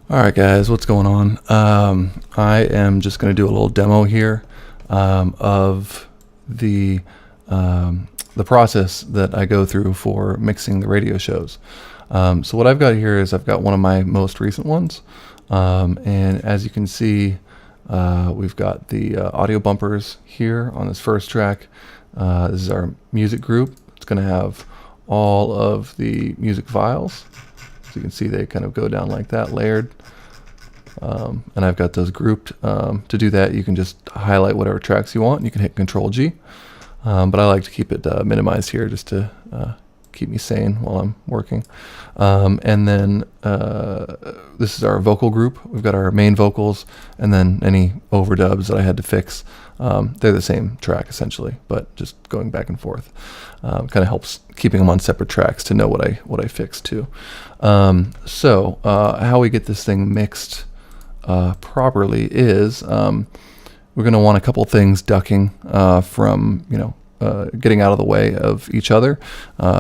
Alright guys, what's going on? I am just going to do a little demo here of the process that I go through for mixing the radio shows. So what I've got here is I've got one of my most recent ones, and as you can see, we've got the audio bumpers here on this first track. This is our music group. It's going to have all of the music files. So you can see they kind of go down like that, layered. And I've got those grouped. To do that, you can just highlight whatever tracks you want. You can hit Control G. But I like to keep it minimized here just to keep me sane while I'm working. And then this is our vocal group. We've got our main vocals, and then any overdubs that I had to fix. They're the same track essentially, but just going back and forth. Kind of helps keeping them on separate tracks to know what I fixed too. So how we get this thing mixed properly is we're going to want a couple things ducking from getting out of the way of each other.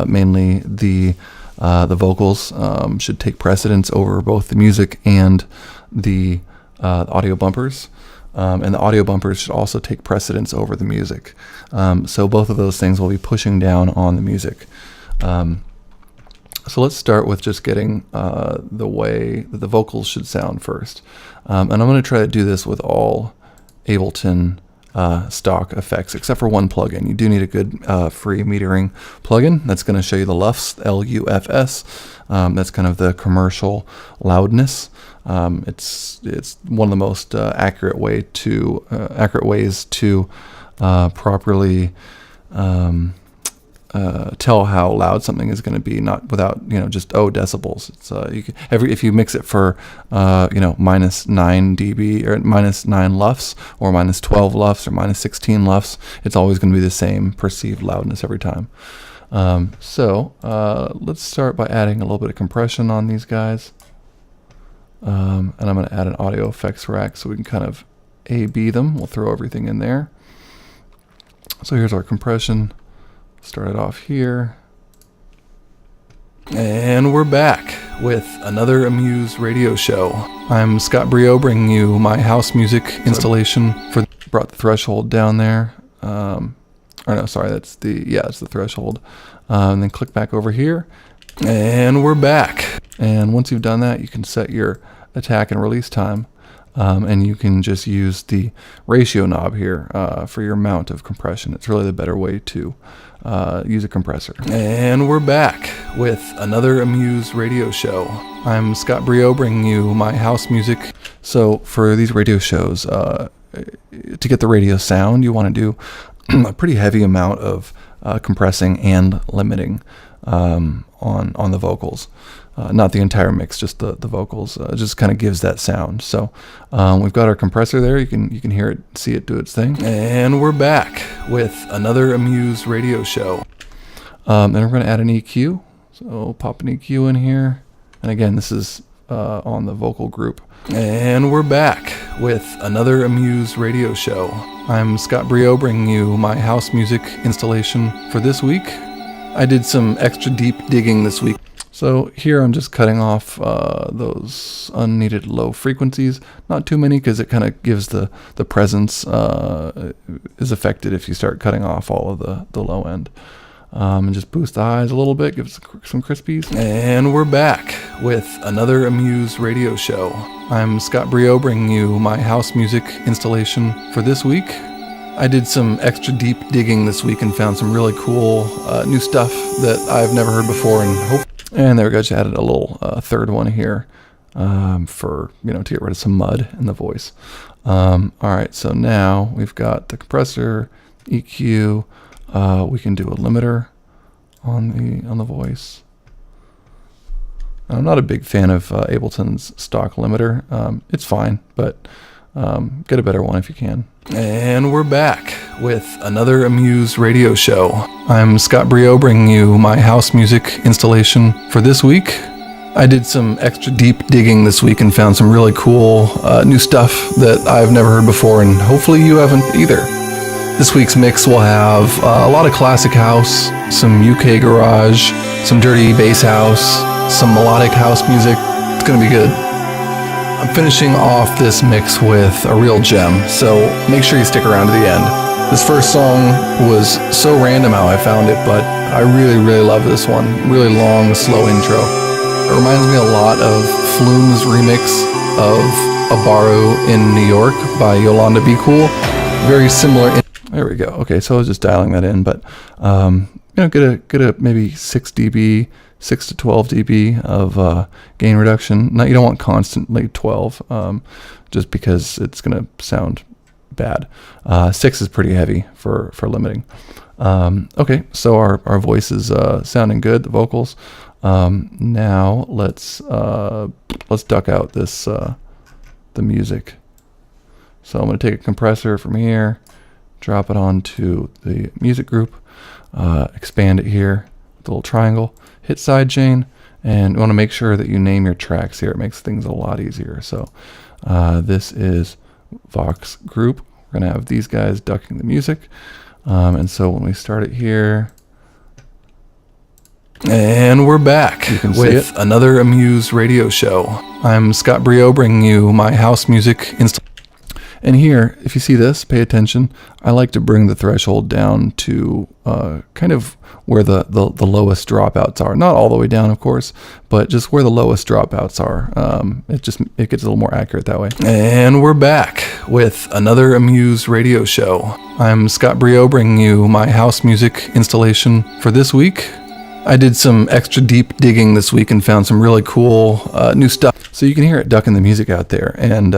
Mainly the vocals should take precedence over both the music and the audio bumpers. And the audio bumpers should also take precedence over the music. So both of those things will be pushing down on the music. So let's start with just getting the way that the vocals should sound first. And I'm going to try to do this with all Ableton stock effects, except for one plugin. You do need a good free metering plugin that's going to show you the LUFS, L-U-F-S. That's kind of the commercial loudness. It's one of the most accurate ways to properly tell how loud something is going to be, not without just decibels. It's if you mix it for minus 9 dB or minus 9 LUFS or minus 12 LUFS or minus 16 LUFS, it's always going to be the same perceived loudness every time. So let's start by adding a little bit of compression on these guys, and I'm going to add an audio effects rack so we can kind of A/B them. We'll throw everything in there. So here's our compression. Start it off here. And we're back with another A.Muse radio show. I'm Scott Brio, bringing you my house music installation brought the threshold down there. Or no, sorry, it's the threshold. And then click back over here. And we're back. And once you've done that, you can set your attack and release time. And you can just use the ratio knob here for your amount of compression. It's really the better way to use a compressor. And we're back with another A.Muse radio show. I'm Scott Brio, bringing you my house music. So for these radio shows, to get the radio sound, you want to do a pretty heavy amount of compressing and limiting on the vocals. Not the entire mix, just the vocals. Just kind of gives that sound. So we've got our compressor there. You can hear it, see it do its thing. And we're back with another A.Muse radio show. Then we're going to add an EQ. So pop an EQ in here. And again, this is on the vocal group. And we're back with another A.Muse radio show. I'm Scott Brio, bringing you my house music installation for this week. I did some extra deep digging this week. So here I'm just cutting off those unneeded low frequencies. Not too many, because it kind of gives the presence is affected if you start cutting off all of the low end. And just boost the highs a little bit, give it some crispies. And we're back with another A.Muse radio show. I'm Scott Brio, bringing you my house music installation for this week. I did some extra deep digging this week and found some really cool new stuff that I've never heard before, and there we go. Just added a little third one here for to get rid of some mud in the voice. All right, so now we've got the compressor, EQ. We can do a limiter on the voice. I'm not a big fan of Ableton's stock limiter. It's fine, but get a better one if you can. And we're back with another A.Muse radio show. I'm Scott Brio, bringing you my house music installation for this week. I did some extra deep digging this week and found some really cool new stuff that I've never heard before, and hopefully you haven't either. This week's mix will have a lot of classic house, some UK garage, some dirty bass house, some melodic house music. It's gonna be good. I'm finishing off this mix with a real gem, so make sure you stick around to the end. This first song was so random how I found it, but I really, really love this one. Really long, slow intro. It reminds me a lot of Flume's remix of Abaru in New York by Yolanda Be Cool. Very similar. There we go. Okay, so I was just dialing that in, but get a maybe 6 dB, 6 to 12 dB of gain reduction. Now you don't want constantly 12, just because it's gonna sound bad. 6 is pretty heavy for limiting. Okay, so our voice is sounding good, the vocals. Now let's duck out this the music. So I'm going to take a compressor from here, drop it onto the music group, expand it here with a little triangle, hit sidechain, and you want to make sure that you name your tracks here. It makes things a lot easier. So this is Vox group. We're going to have these guys ducking the music. And so when we start it here, and we're back with another A.Muse radio show. I'm Scott Brio, bringing you my house music installation. And here, if you see this, pay attention. I like to bring the threshold down to kind of where the lowest dropouts are. Not all the way down, of course, but just where the lowest dropouts are. It gets a little more accurate that way. And we're back with another A.Muse radio show. I'm Scott Brio, bringing you my house music installation for this week. I did some extra deep digging this week and found some really cool new stuff. So you can hear it ducking the music out there. And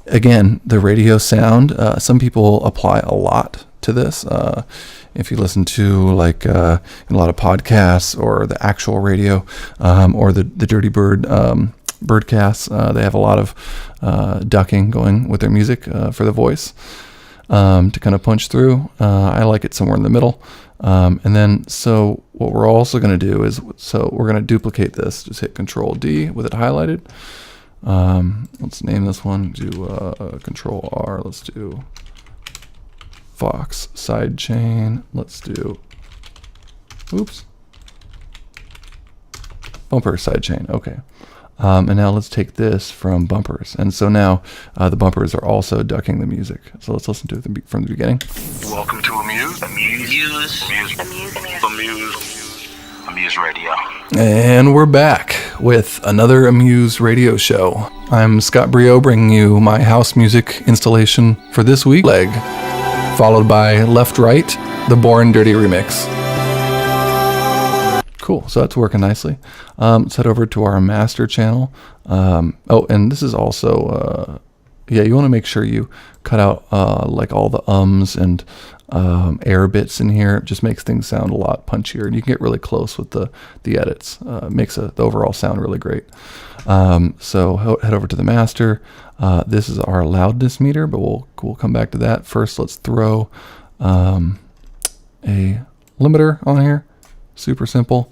again, the radio sound, some people apply a lot to this. If you listen to like a lot of podcasts or the actual radio or the Dirty Bird birdcasts, they have a lot of ducking going with their music for the voice to kind of punch through. I like it somewhere in the middle. And then, so what we're also going to do is, so we're going to duplicate this. Just hit Control D with it highlighted. Let's name this one. Do Control R. Let's do Vox sidechain. Let's do, oops, bumper sidechain. Okay. And now let's take this from bumpers. And so now the bumpers are also ducking the music. So let's listen to it from the beginning. Welcome to A.Muse. A.Muse Radio. And we're back with another A.Muse radio show. I'm Scott Brio, bringing you my house music installation for this week. Leg, followed by Left Right, the Born Dirty remix. Cool, so that's working nicely. Let's head over to our master channel. Oh, and this is also, you want to make sure you cut out like all the ums and air bits in here. It just makes things sound a lot punchier, and you can get really close with the edits. Makes the overall sound really great. So head over to the master. This is our loudness meter, but we'll come back to that. First, let's throw a limiter on here. Super simple.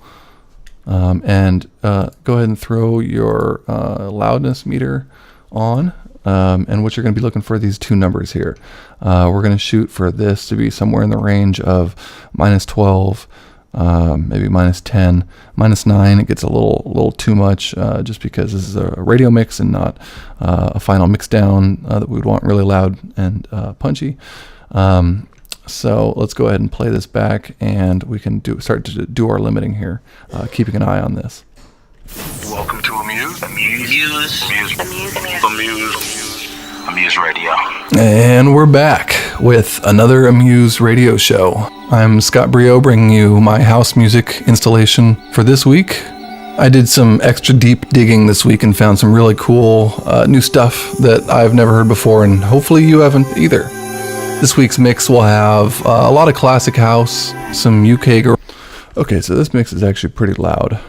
And go ahead and throw your loudness meter on. And what you're going to be looking for are these two numbers here. We're going to shoot for this to be somewhere in the range of -12, maybe -10, -9. It gets a little too much just because this is a radio mix and not a final mix down that we would want really loud and punchy. So let's go ahead and play this back, and we can start to do our limiting here, keeping an eye on this. Welcome to A.Muse. A.Muse Radio. And we're back with another A.Muse radio show. I'm Scott Brio, bringing you my house music installation for this week. I did some extra deep digging this week and found some really cool new stuff that I've never heard before, and hopefully you haven't either. This week's mix will have a lot of classic house, some UK. Okay, so this mix is actually pretty loud.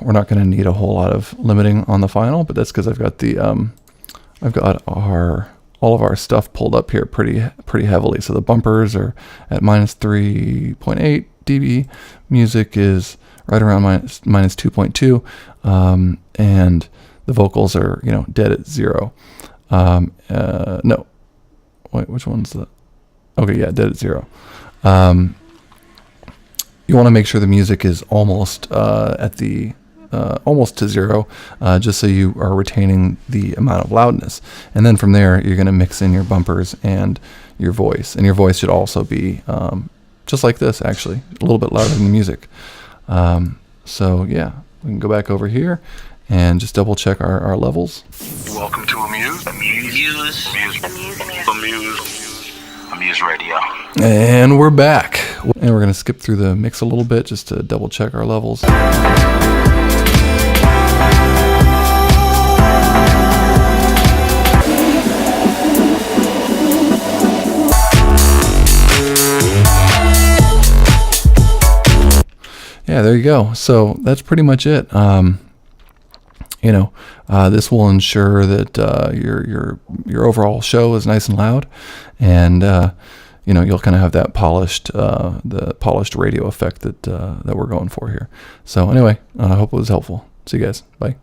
We're not going to need a whole lot of limiting on the final, but that's because I've got all of our stuff pulled up here pretty heavily. So the bumpers are at -3.8 dB. Music is right around minus 2.2, and the vocals are dead at 0. No, wait, which one's the? Okay, yeah, dead at 0. You want to make sure the music is almost at the almost to zero, just so you are retaining the amount of loudness. And then from there, you're going to mix in your bumpers and your voice. And your voice should also be just like this, actually, a little bit louder than the music. So yeah, we can go back over here and just double check our levels. Welcome to Amuse. Amuse. Amuse Radio. And we're back. And we're going to skip through the mix a little bit just to double check our levels. Yeah, there you go. So that's pretty much it. This will ensure that your overall show is nice and loud, and you'll kind of have that polished radio effect that we're going for here. So anyway, I hope it was helpful. See you guys. Bye.